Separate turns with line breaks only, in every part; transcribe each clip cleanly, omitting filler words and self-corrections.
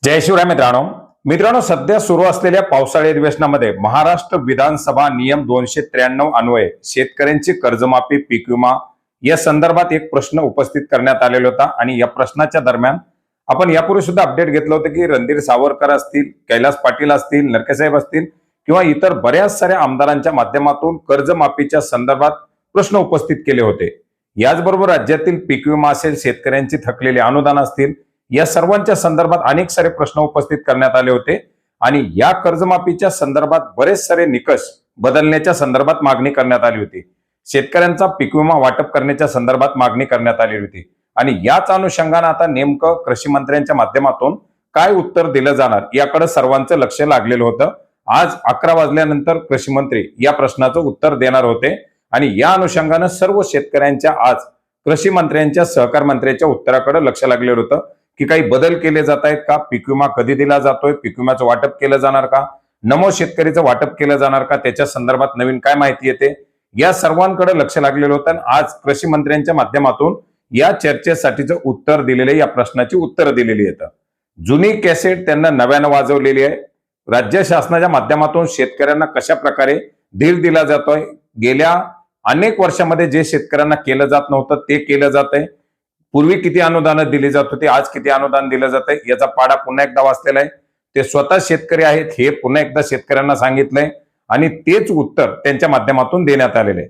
जय शिवराय मित्रांनो सध्या सुरू असलेल्या पावसाळी अधिवेशनामध्ये महाराष्ट्र विधानसभा नियम 293 अन्वये शेतकऱ्यांची कर्जमाफी पीक विमा या संदर्भात एक प्रश्न उपस्थित करण्यात आलेला होता आणि या प्रश्नाच्या दरम्यान आपण यापूर्वी सुद्धा अपडेट घेतलं होतं की रणधीर सावरकर असतील, कैलास पाटील असतील, नरकेसाहेब असतील किंवा इतर बऱ्याच साऱ्या आमदारांच्या माध्यमातून कर्जमाफीच्या संदर्भात प्रश्न उपस्थित केले होते। याचबरोबर राज्यातील पीक विमा असेल, शेतकऱ्यांची थकलेली अनुदान असतील, या सर्वांच्या संदर्भात अनेक सारे प्रश्न उपस्थित करण्यात आले होते आणि या कर्जमाफीच्या संदर्भात बरेच सारे निकष बदलण्याच्या संदर्भात मागणी करण्यात आली होती। शेतकऱ्यांचा पीक विमा वाटप करण्याच्या संदर्भात मागणी करण्यात आली होती आणि याच अनुषंगाने आता नेमकं कृषी मंत्र्यांच्या माध्यमातून काय उत्तर दिलं जाणार याकडे सर्वांचं लक्ष लागलेलं होतं। आज 11 वाजल्यानंतर कृषी मंत्री या प्रश्नाचं उत्तर देणार होते आणि या अनुषंगाने सर्व शेतकऱ्यांच्या आज कृषी मंत्र्यांच्या सहकार मंत्र्यांच्या उत्तराकडे लक्ष लागलेलं होतं की काही बदल केले जात आहेत का, पीक विमा कधी दिला जातोय, पीक विम्याचं वाटप केलं जाणार का, नमो शेतकरीचं वाटप केलं जाणार का, त्याच्या संदर्भात नवीन काय माहिती येते, या सर्वांकडे लक्ष लागलेलं होतं आणि आज कृषी मंत्र्यांच्या माध्यमातून या चर्चेसाठीचं उत्तर दिलेले, या प्रश्नाची उत्तर दिलेली आहेत। जुनी कॅसेट त्यांना नव्यानं वाजवलेली आहे। राज्य शासनाच्या माध्यमातून शेतकऱ्यांना कशा प्रकारे धीर दिला जातोय, गेल्या अनेक वर्षामध्ये जे शेतकऱ्यांना केलं जात नव्हतं ते केलं जात आहे। पूर्वी किती अनुदान दिली जात होती, आज किती अनुदान दिलं जात आहे याचा पाडा पुन्हा एकदा वाचलेला आहे। ते स्वतः शेतकरी आहेत हे पुन्हा एकदा शेतकऱ्यांना सांगितलंय आणि तेच उत्तर त्यांच्या माध्यमातून देण्यात आलेले आहे।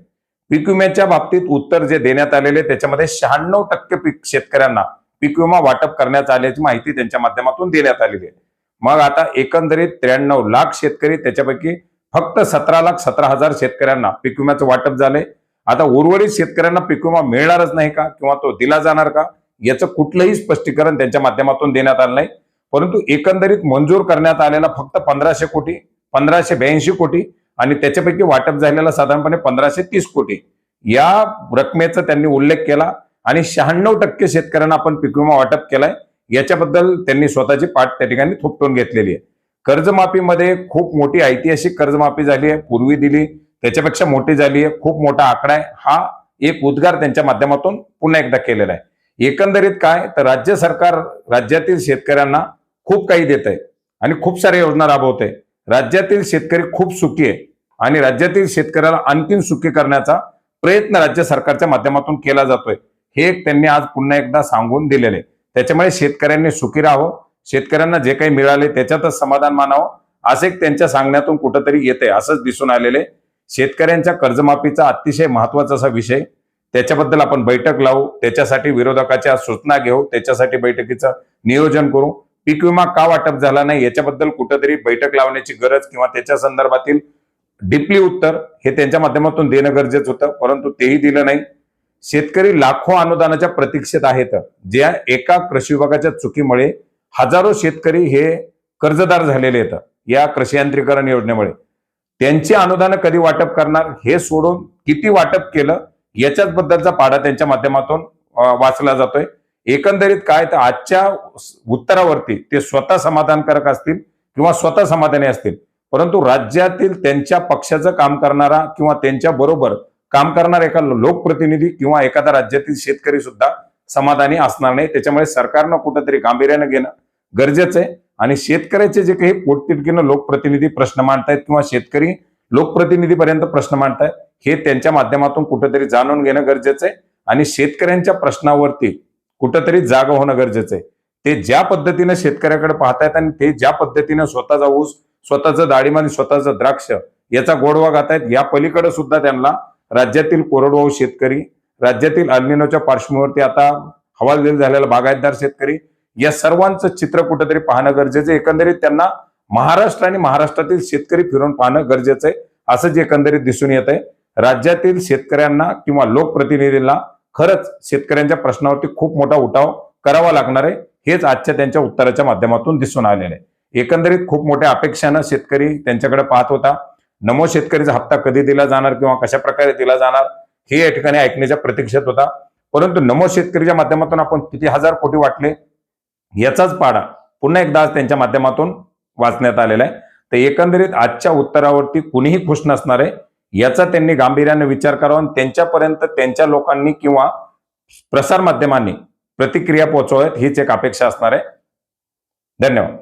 पीक विम्याच्या बाबतीत उत्तर जे देण्यात आलेले त्याच्यामध्ये 96% शेतकऱ्यांना पीक विमा वाटप करण्यात आल्याची माहिती त्यांच्या माध्यमातून देण्यात आलेली आहे। मग आता एकंदरीत 93 लाख शेतकरी, त्याच्यापैकी फक्त 17,17,000 शेतकऱ्यांना पीक विम्याचं वाटप झालंय। आता उर्वरित शेतकऱ्यांना पीक विमा मिळणारच नाही का किंवा तो दिला जाणार का याचं कुठलंही स्पष्टीकरण त्यांच्या माध्यमातून देण्यात आलं नाही। परंतु एकंदरीत मंजूर करण्यात आलेला फक्त 1500 कोटी, 1582 कोटी आणि त्याच्यापैकी वाटप झालेला साधारणपणे 1530 कोटी या रकमेचा त्यांनी उल्लेख केला आणि 96% शेतकऱ्यांना आपण पीक विमा वाटप केलाय याच्याबद्दल त्यांनी स्वतःची पाठ त्या ठिकाणी थोपटून घेतलेली आहे। कर्जमाफीमध्ये खूप मोठी ऐतिहासिक कर्जमाफी झाली आहे, पूर्वी दिली त्याच्यापेक्षा मोठी झाली आहे, खूप मोठा आकडा आहे, हा एक उद्गार त्यांच्या माध्यमातून पुन्हा एकदा केलेला आहे। एकंदरीत काय तर राज्य सरकार राज्यातील शेतकऱ्यांना खूप काही देत आहे आणि खूप साऱ्या योजना राबवत आहे। राज्यातील शेतकरी खूप सुखी आहे आणि राज्यातील शेतकऱ्याला आणखीन सुखी करण्याचा प्रयत्न राज्य सरकारच्या माध्यमातून केला जातोय हे एक त्यांनी आज पुन्हा एकदा सांगून दिलेले आहे। त्याच्यामुळे शेतकऱ्यांनी सुखी राहावं, शेतकऱ्यांना जे काही मिळाले त्याच्यातच समाधान मानावं असं एक त्यांच्या सांगण्यातून कुठंतरी येते असंच दिसून आलेले। शेतकऱ्यांच्या कर्जमाफीचा अतिशय महत्वाचा असा विषय, त्याच्याबद्दल आपण बैठक लावू, त्याच्यासाठी विरोधकाच्या सूचना घेऊ, त्याच्यासाठी बैठकीचं नियोजन करू। पीक विमा का वाटप झाला नाही याच्याबद्दल कुठेतरी बैठक लावण्याची गरज किंवा त्याच्या संदर्भातील डीपली उत्तर हे त्यांच्या माध्यमातून देणं गरजेचं होतं, परंतु तेही दिलं नाही। शेतकरी लाखो अनुदानाच्या प्रतीक्षेत आहेत, ज्या एका कृषी विभागाच्या चुकीमुळे हजारो शेतकरी हे कर्जदार झालेले आहेत या कृषी यांत्रिकरण योजनेमुळे। त्यांची अनुदान कधी वाटप करणार हे सोडून किती वाटप केलं याच्याच बद्दलचा पाढा त्यांच्या माध्यमातून वाचला जातोय। एकंदरीत काय तर आजच्या उत्तरावरती ते स्वतः समाधानकारक असतील किंवा स्वतः समाधानी असतील, परंतु राज्यातील त्यांच्या पक्षाचं काम करणारा किंवा त्यांच्या बरोबर काम करणारा एका लोकप्रतिनिधी किंवा एखादा राज्यातील शेतकरी सुद्धा समाधानी असणार नाही। त्याच्यामुळे सरकारनं कुठेतरी गांभीर्यानं घेणं गरजेचं आहे आणि शेतकऱ्याचे जे काही पोटतिडकीनं लोकप्रतिनिधी प्रश्न मांडतायत किंवा शेतकरी लोकप्रतिनिधीपर्यंत प्रश्न मांडतायत हे त्यांच्या माध्यमातून कुठेतरी जाणून घेणं गरजेचं आहे आणि शेतकऱ्यांच्या प्रश्नावरती कुठेतरी जागा होणं गरजेचं आहे। ते ज्या पद्धतीने शेतकऱ्याकडे पाहतायत आणि ते ज्या पद्धतीने स्वतःचा ऊस, स्वतःचं डाळिंब आणि स्वतःचं द्राक्ष याचा गोडवा गातायत, या पलीकडे सुद्धा त्यांना राज्यातील कोरडवाहू शेतकरी, राज्यातील अल्निनोच्या पार्श्वभूमीवरती आता हवालदिल झालेला बागायतदार शेतकरी, या सर्वांचं चित्र कुठेतरी पाहणं गरजेचं आहे। एकंदरीत त्यांना महाराष्ट्र आणि महाराष्ट्रातील शेतकरी फिरून पाहणं गरजेचं आहे असं जे एकंदरीत दिसून येत आहे। राज्यातील शेतकऱ्यांना किंवा लोकप्रतिनिधींना खरंच शेतकऱ्यांच्या प्रश्नावरती खूप मोठा उठाव करावा लागणार आहे, हेच आजच्या त्यांच्या उत्तराच्या माध्यमातून दिसून आलेलं आहे। एकंदरीत खूप मोठ्या अपेक्षानं शेतकरी त्यांच्याकडे पाहत होता। नमो शेतकरीचा हप्ता कधी दिला जाणार किंवा कशा प्रकारे दिला जाणार हे या ठिकाणी ऐकण्याच्या प्रतीक्षेत होता, परंतु नमो शेतकरीच्या माध्यमातून आपण किती हजार कोटी वाटले याचाच पाढा पुन्हा एकदा आज त्यांच्या माध्यमातून वाचण्यात आलेला आहे। तर एकंदरीत आजच्या उत्तरावरती कुणीही खुश नसणार आहे याचा त्यांनी गांभीर्याने विचार करावा आणि त्यांच्यापर्यंत त्यांच्या लोकांनी किंवा प्रसार माध्यमांनी प्रतिक्रिया पोहोचवाव्यात हीच एक अपेक्षा असणार आहे। धन्यवाद।